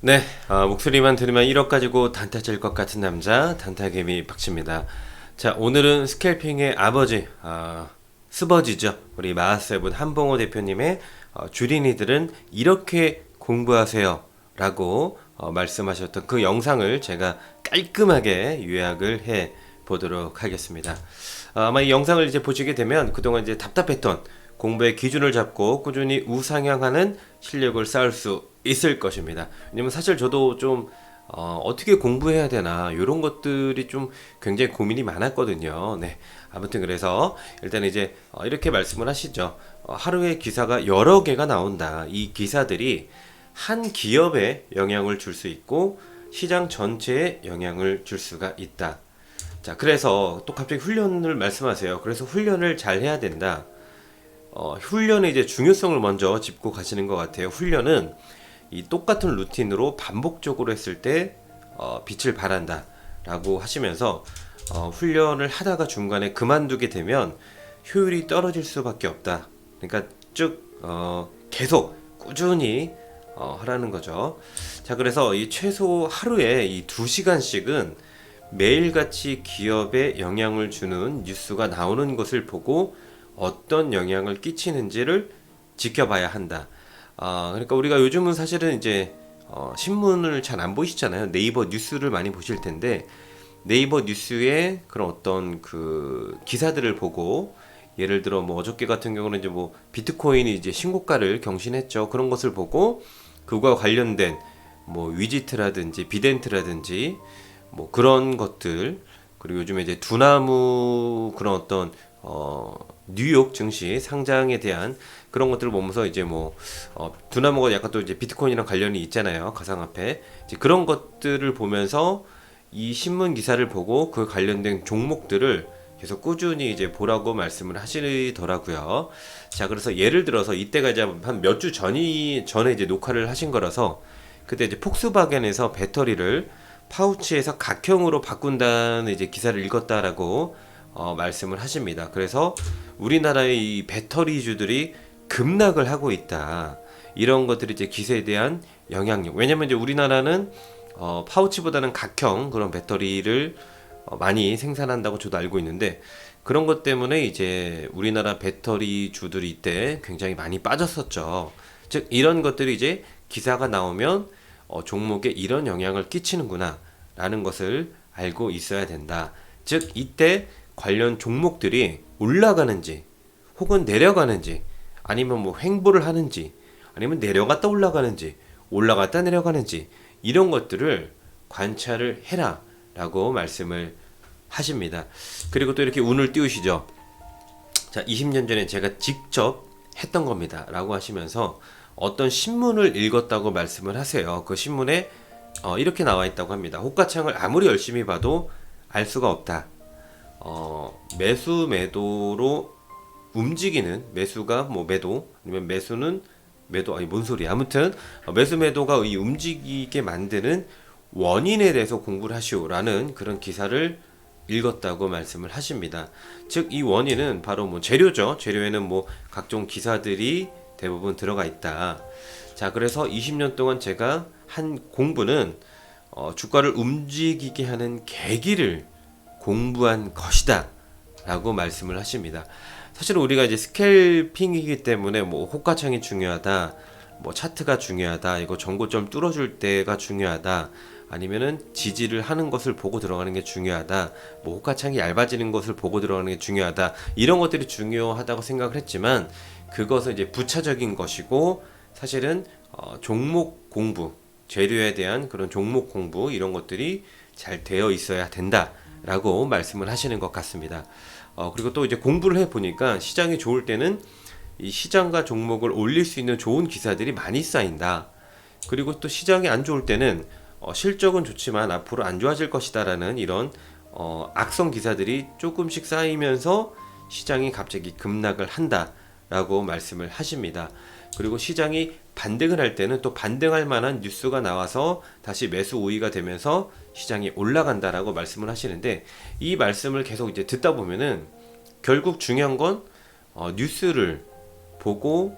네, 목소리만 들으면 1억 가지고 단타 칠 것 같은 남자, 단타개미 박치입니다. 자, 오늘은 스캘핑의 아버지, 스버지죠. 우리 마하세븐 한봉호 대표님의 주린이들은 이렇게 공부하세요. 라고 말씀하셨던 그 영상을 제가 깔끔하게 요약을 해 보도록 하겠습니다. 아마 이 영상을 이제 보시게 되면 그동안 이제 답답했던 공부의 기준을 잡고 꾸준히 우상향하는 실력을 쌓을 수 있을 것입니다. 왜냐면 사실 저도 좀 어떻게 공부해야 되나 이런 것들이 좀 굉장히 고민이 많았거든요. 네, 아무튼 그래서 일단 이제 이렇게 말씀을 하시죠. 하루에 기사가 여러 개가 나온다. 이 기사들이 한 기업에 영향을 줄 수 있고 시장 전체에 영향을 줄 수가 있다. 자, 그래서 또 갑자기 훈련을 말씀하세요. 그래서 훈련을 잘 해야 된다. 훈련의 이제 중요성을 먼저 짚고 가시는 것 같아요. 훈련은 이 똑같은 루틴으로 반복적으로 했을 때 빛을 발한다 라고 하시면서 훈련을 하다가 중간에 그만두게 되면 효율이 떨어질 수밖에 없다. 그러니까 쭉 계속 꾸준히 하라는 거죠. 자, 그래서 이 최소 하루에 이 2시간씩은 매일같이 기업에 영향을 주는 뉴스가 나오는 것을 보고 어떤 영향을 끼치는지를 지켜봐야 한다. 그러니까 우리가 요즘은 사실은 이제 신문을 잘 안 보시잖아요. 네이버 뉴스를 많이 보실 텐데 네이버 뉴스에 그런 어떤 그 기사들을 보고 예를 들어 뭐 어저께 같은 경우는 이제 뭐 비트코인이 이제 신고가를 경신했죠. 그런 것을 보고 그거와 관련된 뭐 위지트라든지 비덴트라든지 뭐 그런 것들 그리고 요즘에 이제 두나무 그런 어떤 뉴욕 증시 상장에 대한 그런 것들을 보면서 이제 뭐 두나무가 약간 또 이제 비트코인이랑 관련이 있잖아요. 가상화폐 이제 그런 것들을 보면서 이 신문 기사를 보고 그 관련된 종목들을 계속 꾸준히 이제 보라고 말씀을 하시더라고요. 자, 그래서 예를 들어서 이때가 이제 한 몇 주 전에 이제 녹화를 하신 거라서 그때 이제 폭스바겐에서 배터리를 파우치에서 각형으로 바꾼다는 이제 기사를 읽었다라고 말씀을 하십니다. 그래서 우리나라의 이 배터리주들이 급락을 하고 있다. 이런 것들이 이제 기세에 대한 영향력. 왜냐면 이제 우리나라는 파우치보다는 각형 그런 배터리를 많이 생산한다고 저도 알고 있는데 그런 것 때문에 이제 우리나라 배터리주들이 이때 굉장히 많이 빠졌었죠. 즉 이런 것들이 이제 기사가 나오면 종목에 이런 영향을 끼치는구나 라는 것을 알고 있어야 된다. 즉 이때 관련 종목들이 올라가는지 혹은 내려가는지 아니면 뭐 횡보를 하는지 아니면 내려갔다 올라가는지 올라갔다 내려가는지 이런 것들을 관찰을 해라 라고 말씀을 하십니다. 그리고 또 이렇게 운을 띄우시죠. 자, 20년 전에 제가 직접 했던 겁니다 라고 하시면서 어떤 신문을 읽었다고 말씀을 하세요. 그 신문에 이렇게 나와 있다고 합니다. 호가창을 아무리 열심히 봐도 알 수가 없다. 매수 매도로 움직이는 매수가 뭐 매도 아니면 매수는 매도 아니 뭔 소리야. 아무튼 매수 매도가 이 움직이게 만드는 원인에 대해서 공부를 하시오라는 그런 기사를 읽었다고 말씀을 하십니다. 즉 이 원인은 바로 뭐 재료죠. 재료에는 뭐 각종 기사들이 대부분 들어가 있다. 자, 그래서 20년 동안 제가 한 공부는 주가를 움직이게 하는 계기를 공부한 것이다 라고 말씀을 하십니다. 사실 우리가 이제 스캘핑이기 때문에 뭐 호가창이 중요하다, 뭐 차트가 중요하다, 이거 전고점 뚫어줄 때가 중요하다, 아니면은 지지를 하는 것을 보고 들어가는 게 중요하다, 뭐 호가창이 얇아지는 것을 보고 들어가는 게 중요하다, 이런 것들이 중요하다고 생각을 했지만 그것은 이제 부차적인 것이고 사실은 종목 공부, 재료에 대한 그런 종목 공부 이런 것들이 잘 되어 있어야 된다라고 말씀을 하시는 것 같습니다. 그리고 또 이제 공부를 해 보니까 시장이 좋을 때는 이 시장과 종목을 올릴 수 있는 좋은 기사들이 많이 쌓인다. 그리고 또 시장이 안 좋을 때는 실적은 좋지만 앞으로 안 좋아질 것이다라는 이런 악성 기사들이 조금씩 쌓이면서 시장이 갑자기 급락을 한다라고 말씀을 하십니다. 그리고 시장이 반등을 할 때는 또 반등할 만한 뉴스가 나와서 다시 매수 우위가 되면서 시장이 올라간다라고 말씀을 하시는데 이 말씀을 계속 이제 듣다 보면은 결국 중요한 건 뉴스를 보고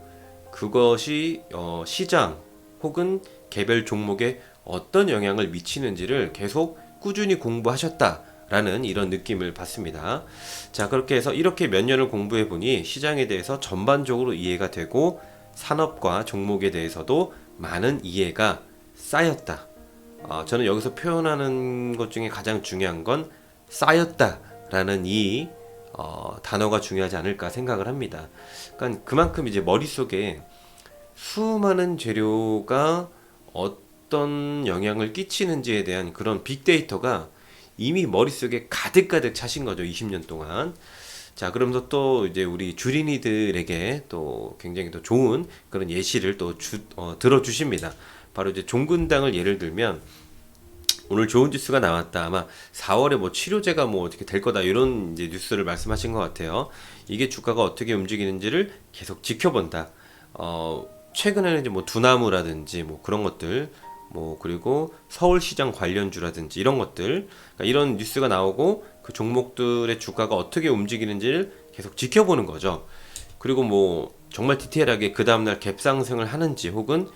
그것이 시장 혹은 개별 종목에 어떤 영향을 미치는지를 계속 꾸준히 공부하셨다라는 이런 느낌을 받습니다. 자, 그렇게 해서 이렇게 몇 년을 공부해 보니 시장에 대해서 전반적으로 이해가 되고 산업과 종목에 대해서도 많은 이해가 쌓였다. 저는 여기서 표현하는 것 중에 가장 중요한 건 쌓였다라는 이 단어가 중요하지 않을까 생각을 합니다. 그러니까 그만큼 이제 머릿속에 수많은 재료가 어떤 영향을 끼치는지에 대한 그런 빅데이터가 이미 머릿속에 가득가득 차신 거죠. 20년 동안. 자, 그러면서 또 이제 우리 주린이들에게 또 굉장히 또 좋은 그런 예시를 또 들어주십니다. 바로 이제 종근당을 예를 들면 오늘 좋은 뉴스가 나왔다. 아마 4월에 뭐 치료제가 뭐 어떻게 될 거다 이런 이제 뉴스를 말씀하신 것 같아요. 이게 주가가 어떻게 움직이는지를 계속 지켜본다. 최근에는 이제 뭐 두나무라든지 뭐 그런 것들, 뭐 그리고 서울시장 관련주라든지 이런 것들, 그러니까 이런 뉴스가 나오고 그 종목들의 주가가 어떻게 움직이는지를 계속 지켜보는 거죠. 그리고 뭐 정말 디테일하게 그 다음날 갭 상승을 하는지 혹은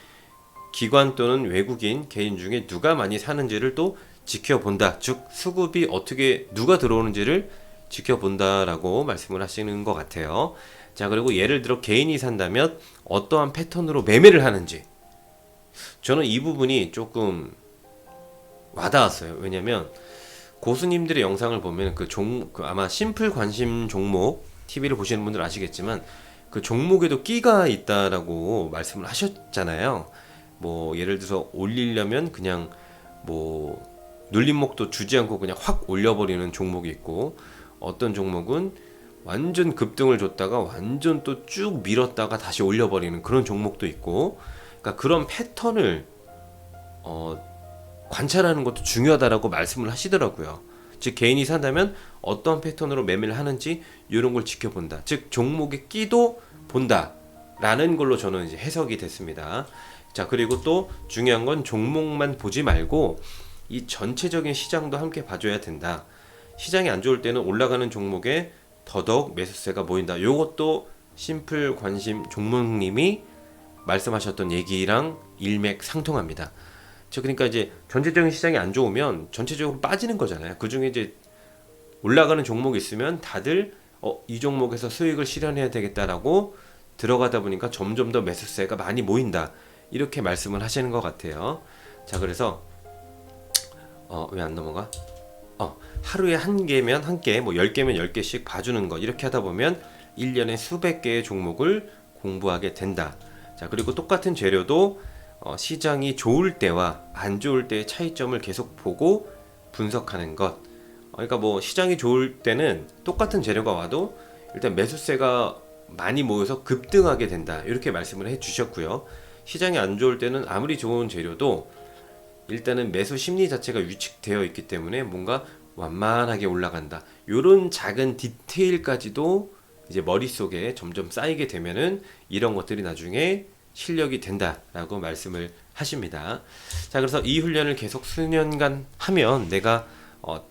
기관 또는 외국인 개인 중에 누가 많이 사는지를 또 지켜본다. 즉 수급이 어떻게 누가 들어오는지를 지켜본다라고 말씀을 하시는 것 같아요. 자, 그리고 예를 들어 개인이 산다면 어떠한 패턴으로 매매를 하는지, 저는 이 부분이 조금 와닿았어요. 왜냐면 고수님들의 영상을 보면 그 아마 심플 관심 종목 TV를 보시는 분들 아시겠지만 그 종목에도 끼가 있다라고 말씀을 하셨잖아요. 뭐 예를 들어서 올리려면 그냥 뭐 눌림목도 주지 않고 그냥 확 올려버리는 종목이 있고, 어떤 종목은 완전 급등을 줬다가 완전 또 쭉 밀었다가 다시 올려버리는 그런 종목도 있고, 그러니까 그런 패턴을 관찰하는 것도 중요하다라고 말씀을 하시더라고요. 즉 개인이 산다면 어떤 패턴으로 매매를 하는지 이런 걸 지켜본다. 즉 종목의 끼도 본다라는 걸로 저는 이제 해석이 됐습니다. 자, 그리고 또 중요한 건 종목만 보지 말고 이 전체적인 시장도 함께 봐줘야 된다. 시장이 안 좋을 때는 올라가는 종목에 더더욱 매수세가 모인다. 요것도 심플 관심 종목님이 말씀하셨던 얘기랑 일맥상통합니다. 그러니까 이제 전체적인 시장이 안 좋으면 전체적으로 빠지는 거잖아요. 그 중에 이제 올라가는 종목이 있으면 다들 이 종목에서 수익을 실현해야 되겠다라고 들어가다 보니까 점점 더 매수세가 많이 모인다. 이렇게 말씀을 하시는 것 같아요. 자, 그래서 왜 안 넘어가? 하루에 한 개면 한 개, 뭐 10개면 10개씩 봐주는 거, 이렇게 하다 보면 1년에 수백 개의 종목을 공부하게 된다. 자, 그리고 똑같은 재료도 시장이 좋을 때와 안 좋을 때의 차이점을 계속 보고 분석하는 것. 그러니까 뭐 시장이 좋을 때는 똑같은 재료가 와도 일단 매수세가 많이 모여서 급등하게 된다. 이렇게 말씀을 해 주셨고요. 시장이 안 좋을 때는 아무리 좋은 재료도 일단은 매수 심리 자체가 위축되어 있기 때문에 뭔가 완만하게 올라간다. 요런 작은 디테일까지도 이제 머릿속에 점점 쌓이게 되면은 이런 것들이 나중에 실력이 된다라고 말씀을 하십니다. 자, 그래서 이 훈련을 계속 수년간 하면 내가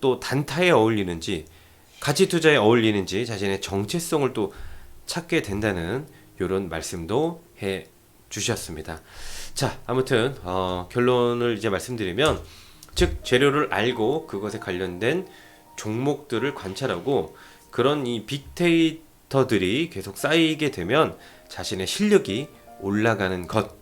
또 단타에 어울리는지 가치 투자에 어울리는지 자신의 정체성을 또 찾게 된다는 이런 말씀도 해 주셨습니다. 자, 아무튼 결론을 이제 말씀드리면, 즉 재료를 알고 그것에 관련된 종목들을 관찰하고 그런 이 빅데이터들이 계속 쌓이게 되면 자신의 실력이 올라가는 것.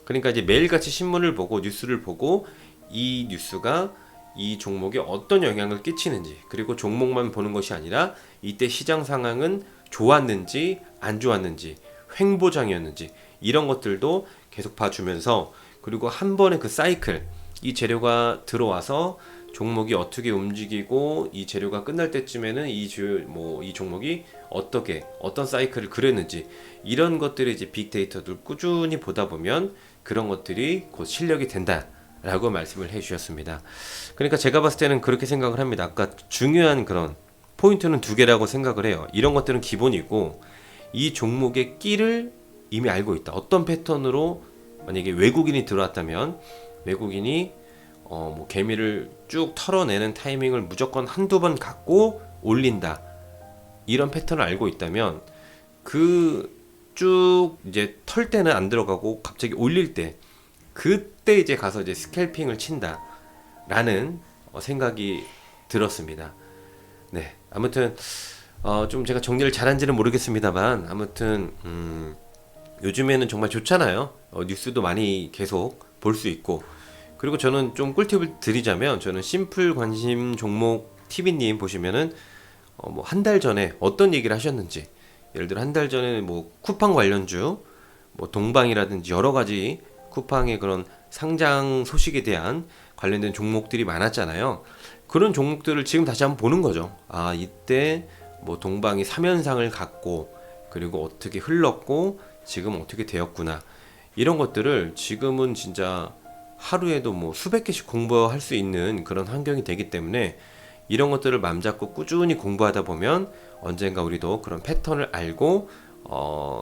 그러니까 이제 매일같이 신문을 보고 뉴스를 보고 이 뉴스가 이 종목에 어떤 영향을 끼치는지, 그리고 종목만 보는 것이 아니라 이때 시장 상황은 좋았는지 안 좋았는지, 횡보장이었는지 이런 것들도 계속 봐주면서, 그리고 한 번의 그 사이클, 이 재료가 들어와서 종목이 어떻게 움직이고 이 재료가 끝날 때쯤에는 이 종목이 어떤 사이클을 그렸는지, 이런 것들을 이제 빅데이터들 꾸준히 보다 보면 그런 것들이 곧 실력이 된다라고 말씀을 해주셨습니다. 그러니까 제가 봤을 때는 그렇게 생각을 합니다. 아까 중요한 그런 포인트는 두 개라고 생각을 해요. 이런 것들은 기본이고, 이 종목의 끼를 이미 알고 있다. 어떤 패턴으로 만약에 외국인이 들어왔다면 외국인이 뭐 개미를 쭉 털어내는 타이밍을 무조건 한두 번 갖고 올린다. 이런 패턴을 알고 있다면 그 쭉 이제 털 때는 안 들어가고 갑자기 올릴 때 그 그때 이제 가서 이제 스캘핑을 친다라는 생각이 들었습니다. 네, 아무튼 좀 제가 정리를 잘한지는 모르겠습니다만 아무튼 요즘에는 정말 좋잖아요. 뉴스도 많이 계속 볼 수 있고, 그리고 저는 좀 꿀팁을 드리자면 저는 심플 관심 종목 TV님 보시면은 뭐 한 달 전에 어떤 얘기를 하셨는지, 예를 들어 한 달 전에 뭐 쿠팡 관련주, 뭐 동방이라든지 여러 가지 쿠팡의 그런 상장 소식에 대한 관련된 종목들이 많았잖아요. 그런 종목들을 지금 다시 한번 보는 거죠. 아, 이때 뭐 동방이 3연상을 갖고 그리고 어떻게 흘렀고 지금 어떻게 되었구나. 이런 것들을 지금은 진짜 하루에도 뭐 수백 개씩 공부할 수 있는 그런 환경이 되기 때문에 이런 것들을 맘 잡고 꾸준히 공부하다 보면 언젠가 우리도 그런 패턴을 알고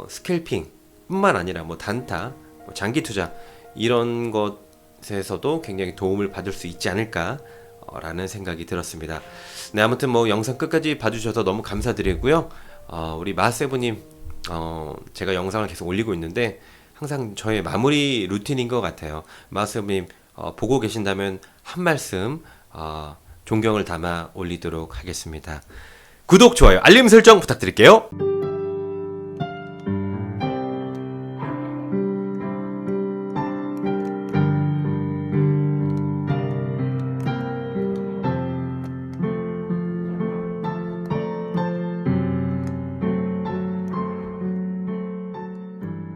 스캘핑 뿐만 아니라 뭐 단타, 뭐 장기 투자 이런 것에서도 굉장히 도움을 받을 수 있지 않을까 라는 생각이 들었습니다. 네, 아무튼 뭐 영상 끝까지 봐주셔서 너무 감사드리고요. 우리 마세부님, 제가 영상을 계속 올리고 있는데 항상 저의 마무리 루틴인 것 같아요. 마세부님 보고 계신다면 한 말씀 존경을 담아 올리도록 하겠습니다. 구독, 좋아요, 알림 설정 부탁드릴게요.